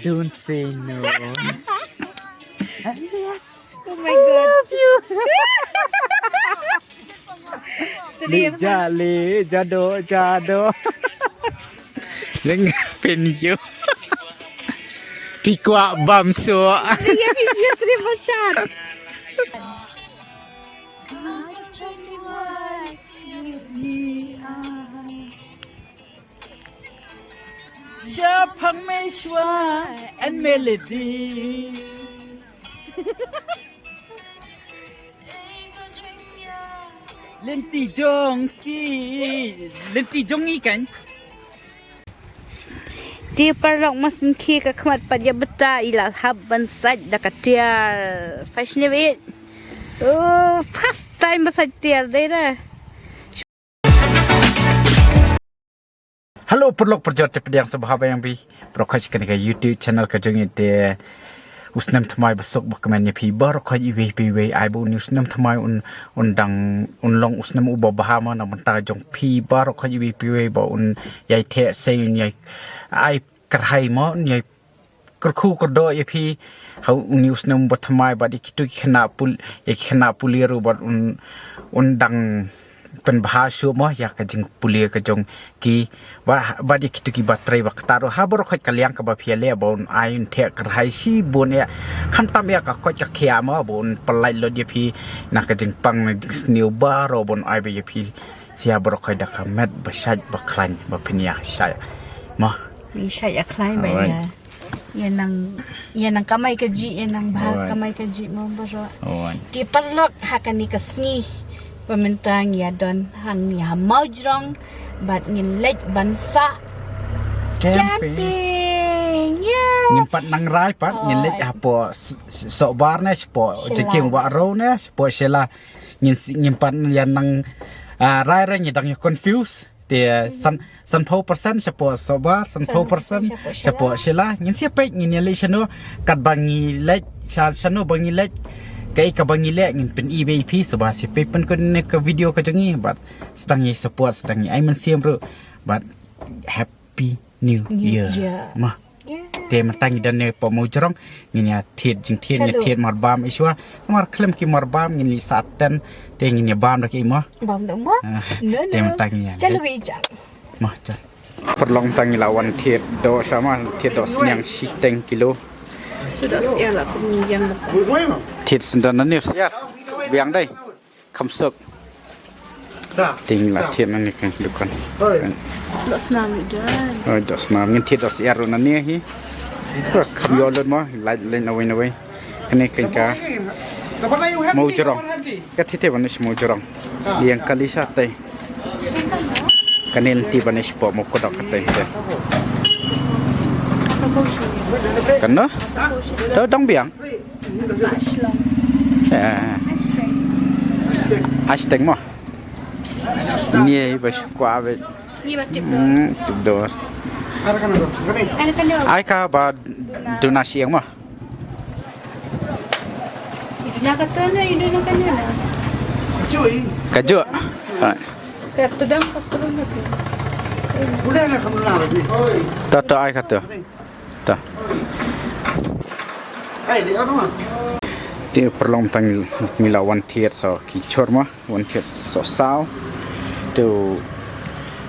Don't say no. Yes. Oh my god. Love you. Tadi apa? Jado. Dengan penyu. Pikwa bamsu. Dia video terima shot. Siapang Meshwa and Melody. Lenti jongki kan? Di perlok mesin ki ke kemat pada beta ila habban saj dekat tiar. Fashion it. Oh, first time besar tiar deh dah. Halo perlok perjot yang sahabat yang bi broadcast ke YouTube channel ke jeng itu usnam thamai besok bakman pi baru kau iwe ai bu usnam thamai undang unlong usnam uba bahama na mentah jong pi baru kau iwe ba yai te say yai ai kerhai mo yai kerku kerdo ya pi hau usnam bathamai badi kitu kena puliru bad undang pen bahasa mo ya kajing pulia kajong ki ba di kitu ki batrai ba kataro ha boro khot kaliang ka ba phiale bon ain the krai si bon ya kham tam ya ka ko cha khia ma bon palai lo di phi na kajing pang na sniu ba ro bon ai ba ya phi sia boro khoi da ka met ba shaj ba khlan ba phinia sha ma Mi saya klaim ba ya. Yan ang kamay kaji, yan ang bahag kamay kaji mo baro. Di perlok hakani kasni. Pemintang ya don hang ya maujrong bat ngilet bansa camping yeah nyimpat nang rai pat nyelit apo sok bar ne spo jeking wa ro ne spo sela nyimpat yan nang rai ra nyidang confuse te san po persen spo sok bar san po persen spo sela nyin siapa nyelit seno kat bangi let sano bangi let kai ka bangile ngin pen EVP sebab si pen ko ne ka video ka jangi but sedangi support sedangi ai mensiam ro but happy new year mah te matangi dan ne po mo jorong ngin ya thiet jing thiet ne thiet mar bam iswa mar klem ki mar bam ngin li saten te ngin ya bam dak i mo bam dak mo no te matangi ya chalo wijak mah cha perlong tangi lawan thiet do sama thiet do senyang siteng kilo sudah siap lah penunjang thiệt sinh ra nó nhiều xét viang đây không sợ tình là thiệt nó như cái được con los nam dan rồi đó là mình thiệt đó xét rồi nó nhiều hi không vô lên mà lại lên nào cái này cái màu trắng cái thiết thế vẫn màu trắng liang kali sát đây cái này thì vẫn sport một cái đó cái đây cái nó đó đóng biển hashtag mo ni ba kwa be ni batik do ai ka ba donasi mo na katana ido na kanila kaju kaya tudang katulong natin udah na kamu na lagi to ai ka to di ano ti perlong tang mila wan thiet so ki chorma wan thiet so sao tu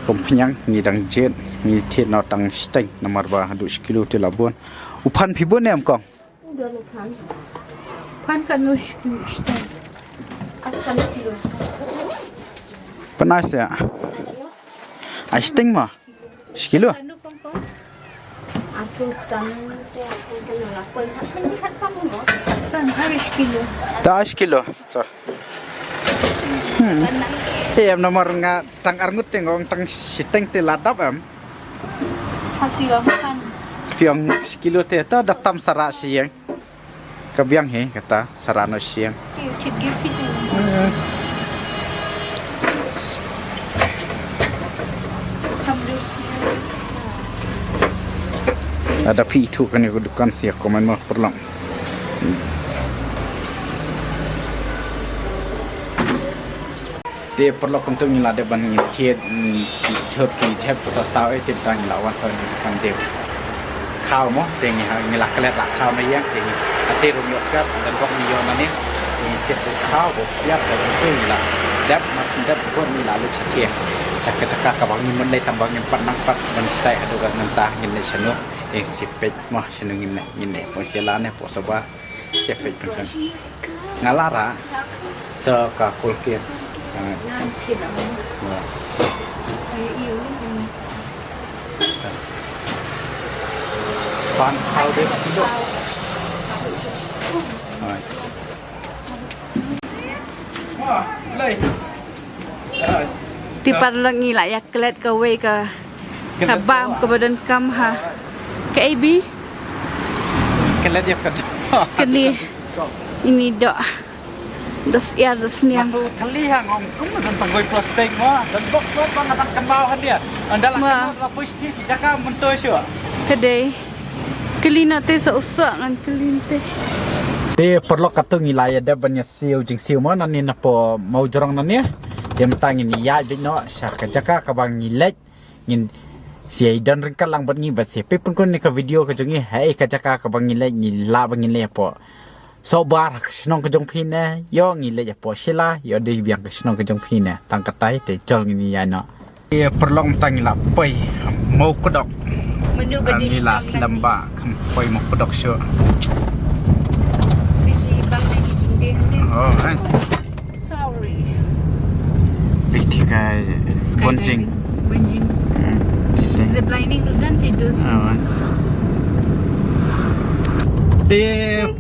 kompanyang ni dang jet ni thiet no tang steng nomor 2 kilo te labon upan phibon em kong udah lupan pan kanush steng akan kilo panas ya steng ma kilo aku san te aku kenal apa kan dikat sama mo san harus kilo 10 kilo so em nomor nga tang arngut tengong tang siteng te ladap em hasil makan piang kilo te ta datam sara siang kabiang he kata sarano siang cik give itu ada pi itu kan aku dukan siak komen mah perlang dia perlu untuk ni lada ban ni kiat chot ki chep sa sa ai tip tang lawan sa ni kan dia ข้าวมั้งเต็งนี่ละกระเล็ดละข้าวไม่ยังเต็งเตะลงยกกับดันบอกมีโยนนั่นนี่นี่เทศข้าวบอกยับแต่ตุ้งละดับมาสิดับคนนี่ละเลยเชี่ยสักกะจักกะบางนี่มันเลยตำบางยังปัดนังปัดมันใส่ดูกันน้ำตาเงินในชนุเองสิเป็ดมั้งชนุเงินเนี่ยพอเชียร้านเนี่ยพอสบายเชี่ยเป็ดเป็นกันงาลาระเซอร์กับโคลเกียนฟันเข้าด้วยที่ลูกเลย Ti parlak ni lah ya kelet ke we ke kabam ke badan kam ha. Ke AB กันแล้วเดียวกัน ke ni ini dok. Das ya das niang. Masuk tali hang om kum dan tanggoi plastik wah dan bok bang akan kenal kan dia. Anda lah kenal lapis ni jaga mentoy syo. Kedai kelina te sa usak ngan kelin te. Te perlu katung ilaya ada banyak siu jing siu mana ni napo mau jorong nanya. Dia mentang ini ya bino syaka jaga kabang ngilek ngin siai dan ringkat lang bat ngi bat si pepun kon ni ka video ka jongi hai ka jaga kabang ngilek ngila bang ngilek po. Sobar senong ke jong phin na yo ngilek ya po sila yo di biang ke senong ke jong phin na tang katai te jol ngini ya no. Dia perlu mentang ngila pai mau kodok. Menu badi Ngila lamba kam pai mau kodok syo. Bisi bang ni jinde ni. Oh kan. Sorry. Piti ka bonjing. Bonjing. Ziplining tu dan tidur. Te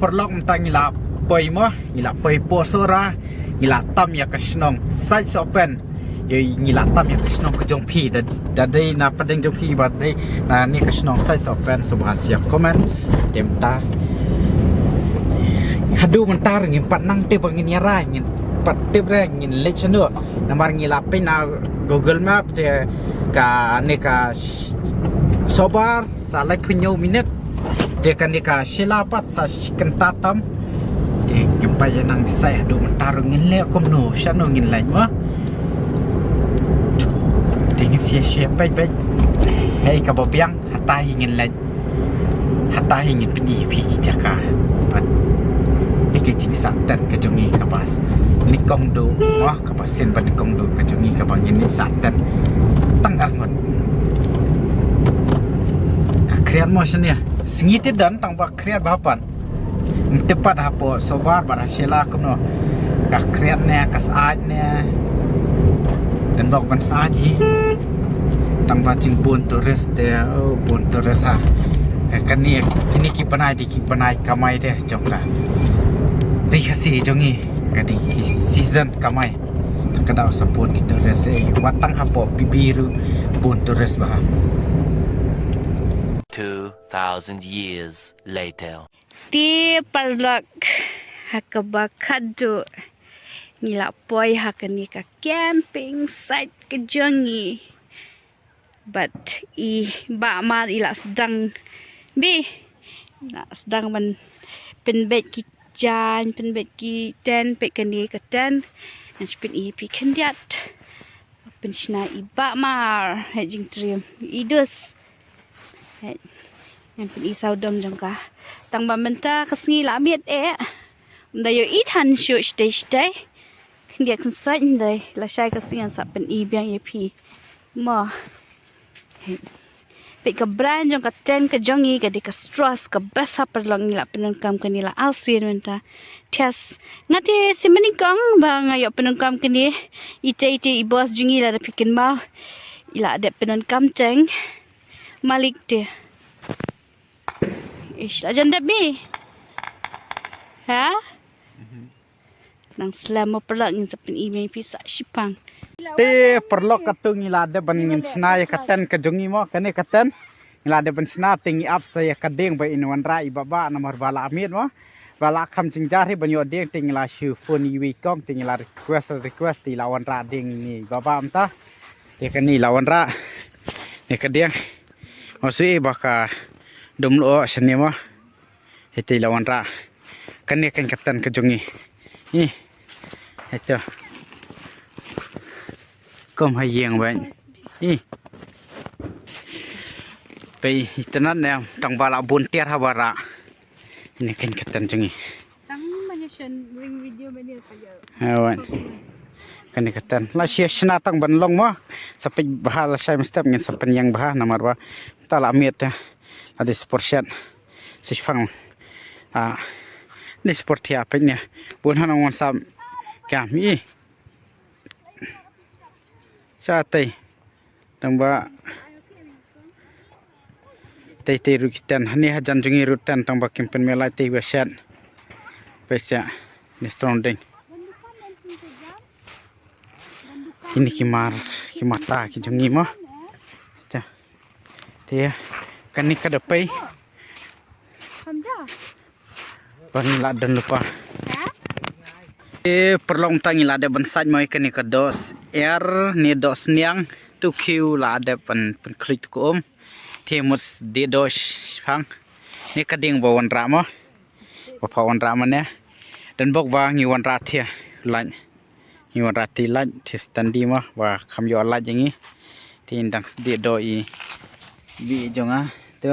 perlok mentang ngila poi mo ngila poi posora ngila tam ya kasnong side open ye ngila tam ya kasnong ke jong phi da dai na padeng jong phi ba dai na ni kasnong side open subhasia comment tem ta hadu mentar ngin pat nang te bangin ya ra ngin pat te bra ngin le chano namar ngila pe na Google Map te ka ne ka sobar salai punyo minute dia kan dia ka silapat sa kentatam dia gempai nang saya do mentarung ngin le kom no syano ngin lain ma tingin sia pai hei ka bopiang hatai ngin lain hatai ngin pini pi jaka pat iki jing satan ka jongi ka pas ni kong do wah ka pasen ban kong do ka jongi ka bang ni satan tang angon kreat mo siya niya singiti dan tang ba kreat bapan tepat hapo sobar bara sila kuno ka kreat niya kas aaj niya dan bok ban saaji tang ba jing bun turis de bun turis ha kani ki panai kamai de jongka rihasi jongi kadi season kamai kadau sapun kita rese watang hapo bibiru bun turis bah 2,000 years later. Ti parlak hakabakadu ngila poi hakani ka camping site ke jongi but I ba mar ila sedang bi na sedang man penbet ki jan penbet ki ten pek kani ka ten ngan pen I pi kendiat pen sna I ba mar hejing trim idus yang pun isau dom jangka tang ba menta kasngi la miet da yo I than shu stay dia kan sai ndai la sai kasngi sa pen I biang ye pi mo pe ka brand jang ka ten ka jongi ka de ka stress ka basa perlong ni la penangkam ka ni la alsin menta tias ngati simani kang ba ngayo penangkam ka ni ite I boss jungi la da pikin ma ila de penangkam ceng Malik dia. Ish, lah janda bi. Ha? Nang selama pelak ngin sepin email pisa sipang. Te perlu katung ila de ban ngin sna ya katan ka jongi mo kane katan ila de ban sna tingi ap saya kadeng ba inwan ra I baba nomor bala amir mo bala kham jingjari ban yo deng ting ila shu phone wi kong ting ila request ila wan ra deng ni baba amta de kani lawan ra ne kadeng Masih baka domlo seni mah itu lawan ra kan kan kapten ke jongi ih itu kom hayeng ban ih ไปtenan yang tang bala buntir habara ini kan ketan jengi Tang manyasan ring video banyak aja. awan kan ketan la sia sna tang ban long mo sampai bahal saya mesti ngin sampai yang bah namar ba tala miet ya ada sportset sifang ni sport ya apanya bun hanong sam kami satai tang ba tei rukitan hani hajan jungi rutan tang bakim pen melai tei basyat pesa ni stronding kini kimata ki jungi mo cha te kan ni kadapai Kamja. pan la dan lupa perlong tangi la ada bensaj moi kan ni kados ni dos niang tu kiu la ada pan klik ko Temus di dos pang ni kading bawan rama bapak wan rama ne dan bok ba ngi wan rat ya lan ngi wan rat lan tis tandi ma wa kham yo la jingi tin dang di do I bi jonga tu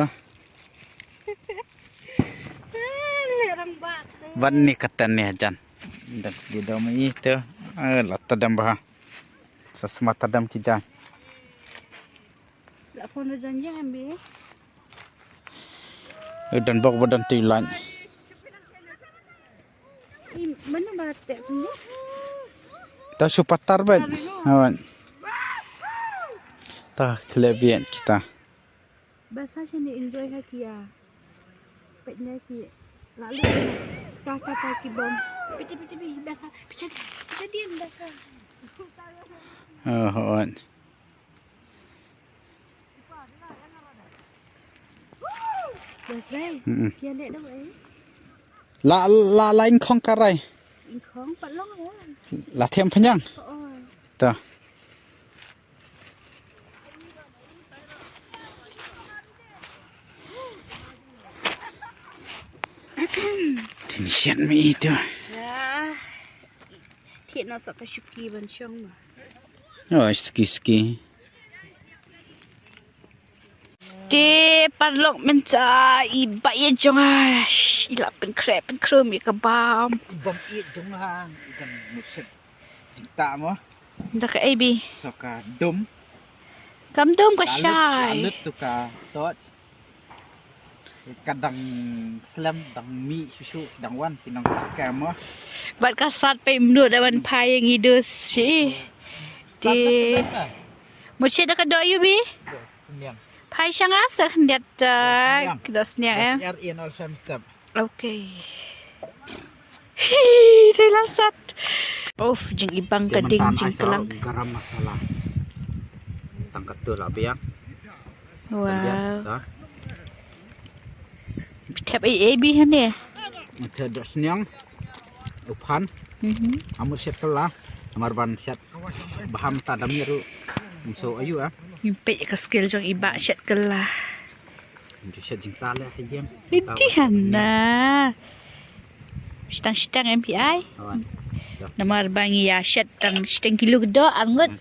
ban ni katan ne jan dang di do mai tu la tadam ba sasma tadam ki jan La pun na janji ambil. dan bok badan tilan Mana batek punya? ta supatar bet awan ta kelebihan kita Bahasa sini enjoy haki ya. Petnya ki. Lalu caca kaki bom. Pici bahasa. Pici diam bahasa. awan Bahasa. Kia dek dah eh. la lain khong karai Khong palong ya. la thiam phanyang Oh. ta tension mi itu Ya. Thiệt nó sợ cái shuki bên trong mà. oh ski Di parlok menca iba ya jonga. Ila pen krem ya kebam. ibam i jonga ikan muset cinta mo Dah ke AB. soka dum Kam dum ka syai. alut tu ka tot kadang slam dang mi susu dang wan kinang sakam mo Bat kasat pe menurut dawan pai yang idus si. Di Mucet dah ke doyu bi. senyang Pai syangas dah hendak kita senyap ya. RN all sam step Okay. Hi, dah lasat. Of, jeng ibang kading jeng kelang. garam masala tangkat tu lah biang Wow. Tap AB kan dia. macam dos senyang upan amu set kala amar ban set baham tadam nyeru so ayu Impek ke skill jeng ibak syat kelah. Untuk set jing tala hajam Itu hana. Stang MPI. awan Nama bangi ya syat tang stang kilo gedo angut.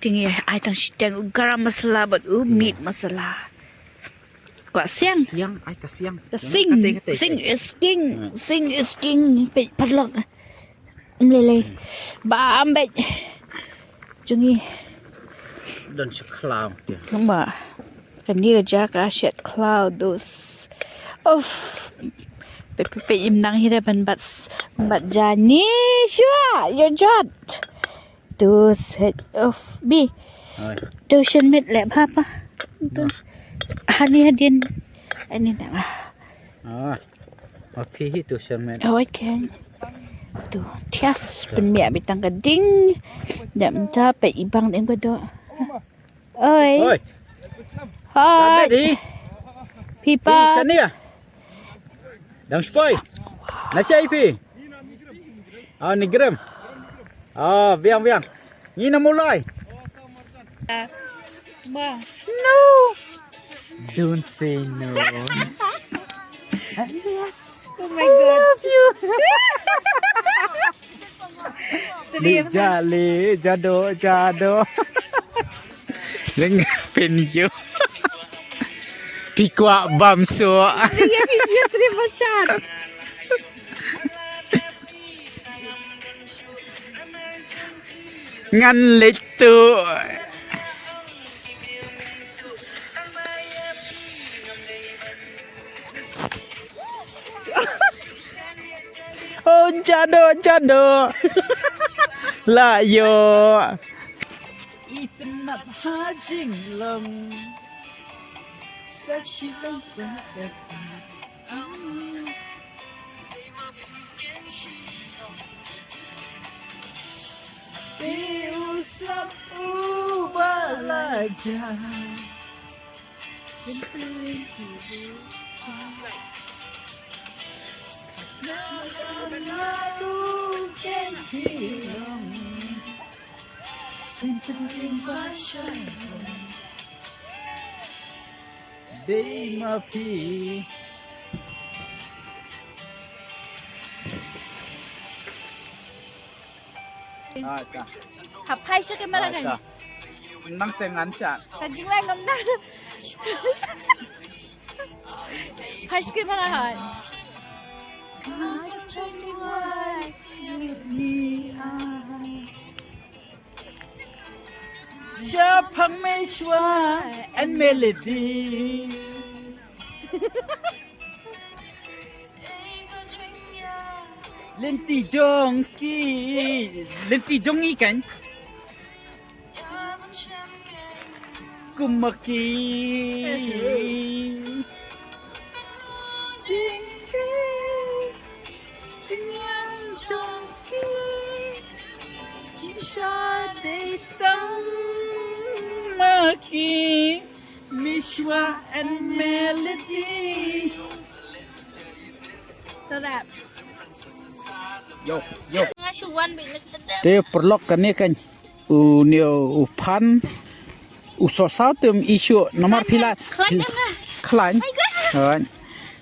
Tinggi ai tang stang garam masala but meat masala. Kuat siang. siang ai ka siang Sing is king. Pe padlock. Melele. Ba ambek. Jungi. dan seklam dia Nampak. Kan dia jaga asyat cloud dos. Of. Pe imnang hira ban bat jani syua your jot. Dos head of B. oi Tuition med lab apa? Tu. Hani hadian. Ini nak. api itu semen Oh, kan. Tu, tias penmiak bitang keding. Dak mencapai ibang yang berdoa. Oi. oi Hai. di Pipa. sini ya dang spoy nasi ipi ni gram biang ni na mulai Ba. No. don't say no Oh my god. Love you. le jado leng pen yo Pikwa bamsu. Dia video terima syarat. Ngan letu. Oh jado. La yo. Itanap hajing lang. Diusap balaja. Day mapi. Ada. Hapai siya kay Maragay. Nang tengan cak. Kajing lang ngam na. Hapai siya kay Maragay. Siapang Meshwa and Melody. Lenti jongki kan? Kumaki. Maki Mishwa and Melody. Sarap. Yo. Nga syuan binagtadam. Te perlok kan ni kan. Upan. Usosau tem isu nomor pila. Klan.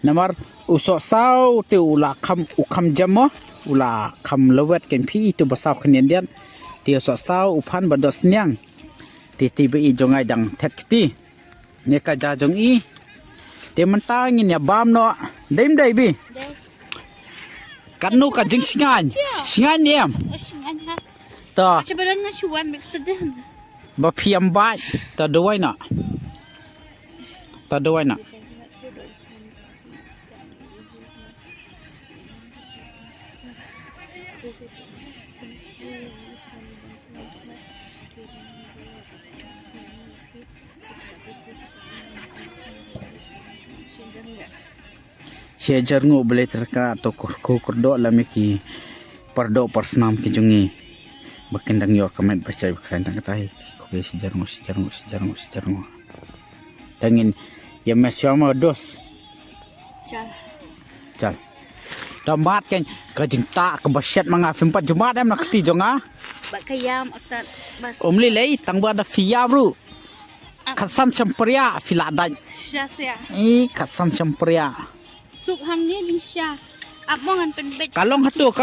Nomor usosau te ula ukam jamo. Ula kam lewat kan pi itu besar kenyandian. Te usosau upan bados niang. Tiba i jongai dang tet kiti ne ka ja jong i te mentang in ya bam no dem dai bi kanu ka jing singan niam ta Sebenarnya syuan binagtadam. ba phiam ba ta doi na Syajar ngo boleh terka atau kurdo lamiki pardo persnam kijungi bakendang yo kamet baca kerendang katai kobe syajar ngo dangin ya mesyama dos cal damat kan kajing tak kebasyat mangafim pat jumat em nak ti jonga Bakayam aktar bas. umli lei tang ba da fiya bro kasan semperia filadan Siya. kasan semperia Suk hang ni din siya. Amo ngan penbet. kalong hatu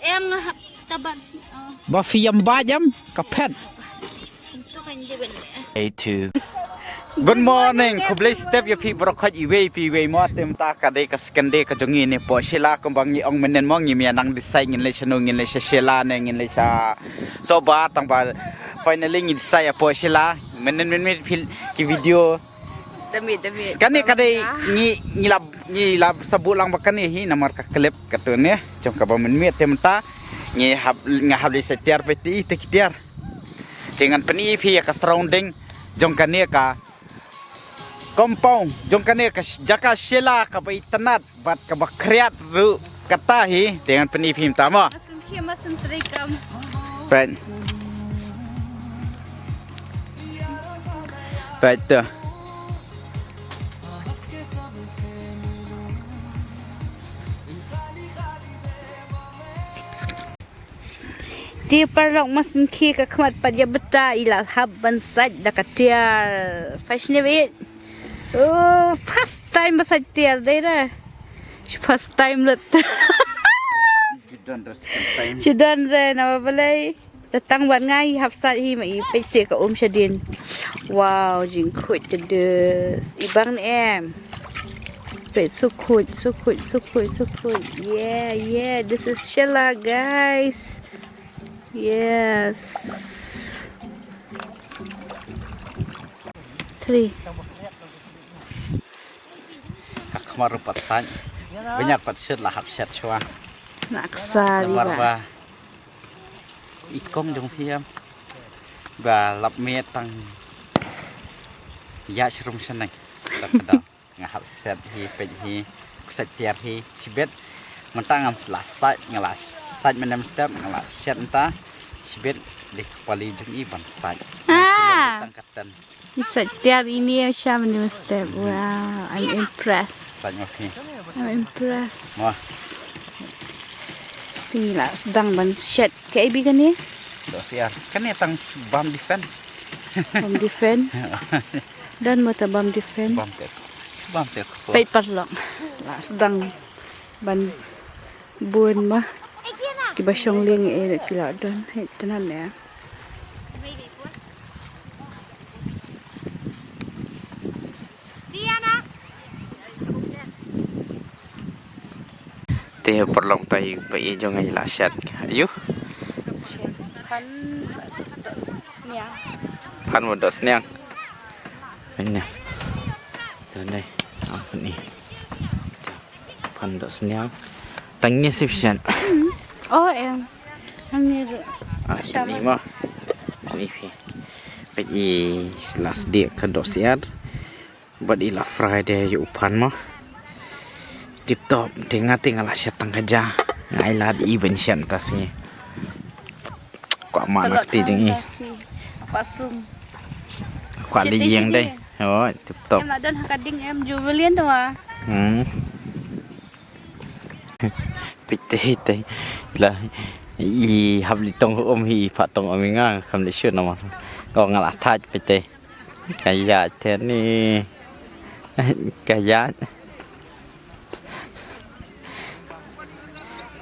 Yang taban. ba fiyam ba jam kapet Untuk kan dia ben. A2. Good morning. Kublai step ya pi brokat iwe mo tem ta ka dei ka skande ka jongi ni po sila ko bang ong menen mong mi anang disay ngin le chano ngin le sela ne ngin le sa so ba tang ba finally ngin saya po sila menen fil ki video Demi. kani ka dei ngilab sabu lang ba kani hi namar ka clip ka to ne jom ka ba men mi tem ta ngahab le setiar peti te kitiar dengan peni pi ka surrounding jom kani ka kompong jong kane ka jaka shela ka bai tanat bat ka bakriat ru katahi dengan penifim tama Masun serikam. pen tu Di parok masun ki ka khamat padya beta ila habban saj da katiar. Fashion wait. Oh, first time masaj tiar dai na. First time let. judan ras time Sudan re na balai. datang buat ngai hafsat hi mai pe se ka Shadin. Wow, jing khut jedes. Ibang em. Pe sukut. Yeah, this is Sheila, guys. Yes. 3. Kemaru pasan. Banyak patset lah hapset chua. Naksa Lembar liba. ba. Ikom jong phiam. Ba lap me tang. Ya serum senang. Tak ada. Ngahap set hi pe hi. Kusat tiar hi. Sibet. Mentangan selasat ngelas. Sat menem step ngelas. Set entah. Sibet di kepali jong iban sat. Tangkatan. Setiap ini Syam ni step. Wow, I'm impressed. Sat ngopi. I'm impressed. Wah. Tinggal sedang ban shed ke ibi kan ni? Dosiar. Kan ya tang bam defend. Bam defend. Dan mata bam defend. Bam tek. Bam tek. Pai parlok. Lah sedang ban bun mah. Kiba syong liang kila don. Hei tenan ya. Teh perlong tay pai jong ai la shat. Ayo. Pan một đợt neng. Bên này. Từ đây. Cái này. Pan đợt neng. Đánh như sufficient. Em. Ang ni ro. Ini mah. Ini pi. Pai last day ke dosiar. Buat ila Friday yu pan mah. Tip top tinggal shat tang kerja. Ngai la di event shan tasnya. Kok mana ti jeng i. Pasung. Quả đi riêng đây. Rồi, tiếp tục. Em là đơn hạt đinh em Julian thôi à. Pite là i hab li tong om hi pha tong om nga kham le shur na ma. Ko ngala thaj pite. Kaya the ni. Kaya.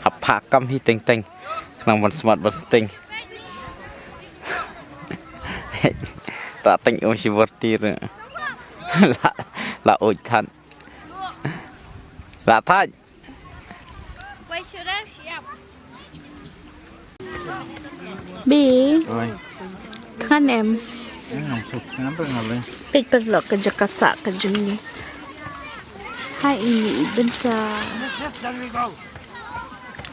Hab pha kam hi teng teng. Nang ban smart ban teng. Tak tengok si berti tu. La oi than. La thaj. Quay chưa đấy siap. Bi. Oi. Kan em. Kenapa ngale? Pit perlok kerja kasak kerja ni. Hai ini bentar.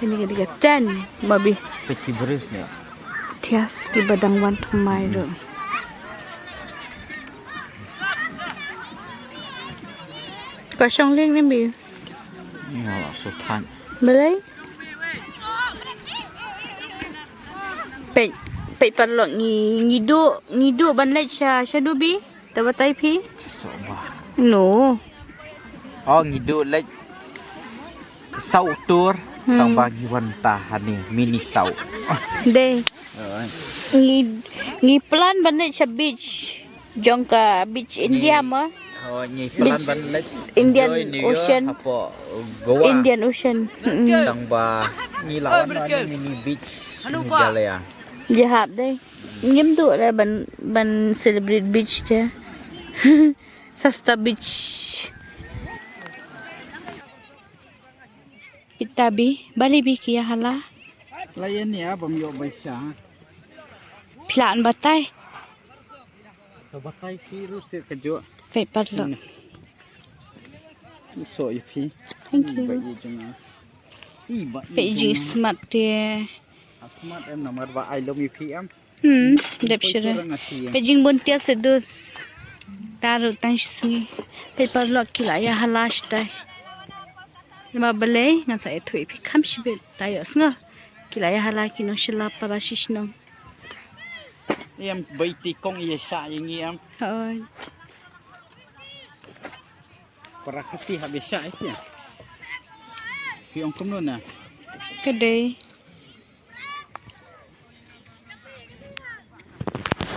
Ini ketiga 10 babi. Peci beres ya. Tias di badang wan thmai ro. Kosong link ni bi. Ini ngala sultan. Boleh? Pet perlok ngidu ban lech shadu bi. Tabatai pi? Soba. No. Oh ngidu lek sau tur tang bagi wanta hani mini sau. De. Ngi plan ban lech beach. Jong ka beach India mah. Oh ni pelan ban lek Indian Ocean. Apa Goa. Indian Ocean. Tang ba ni lawan mini beach. Ni galea. Jahap deh. Ngim tu lah ban celebrate beach je. Sasta beach. Itabi bali bi kia hala. Layan ya bam yo baisa. Pilaan batai. Batai ki ru se kejo. Fai padlo. So you pi. Thank you. Fai ji smart dia. Smart em nomor ba I love you PM. Dep shira. Fai jing buntia sedus. Taruh tang sungi. Fai padlo kila ya halash tai. Lama balai ngan saya thui pi kam shibet tayo snga. Kila ya halaki no shila para shishno. Em baiti kong iya sa yang em. Hoi. Para kasih habis sa itu. Piong kumno na. Kedai.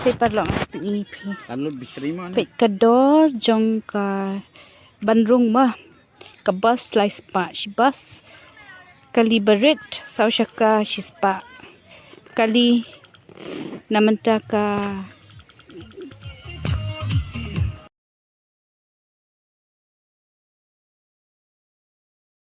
Paper long ini pi. Lalu diterima Pek kedor jong ka Bandung mah. Ka bus slice pa bus kali berit sau syaka shispa kali namanta ka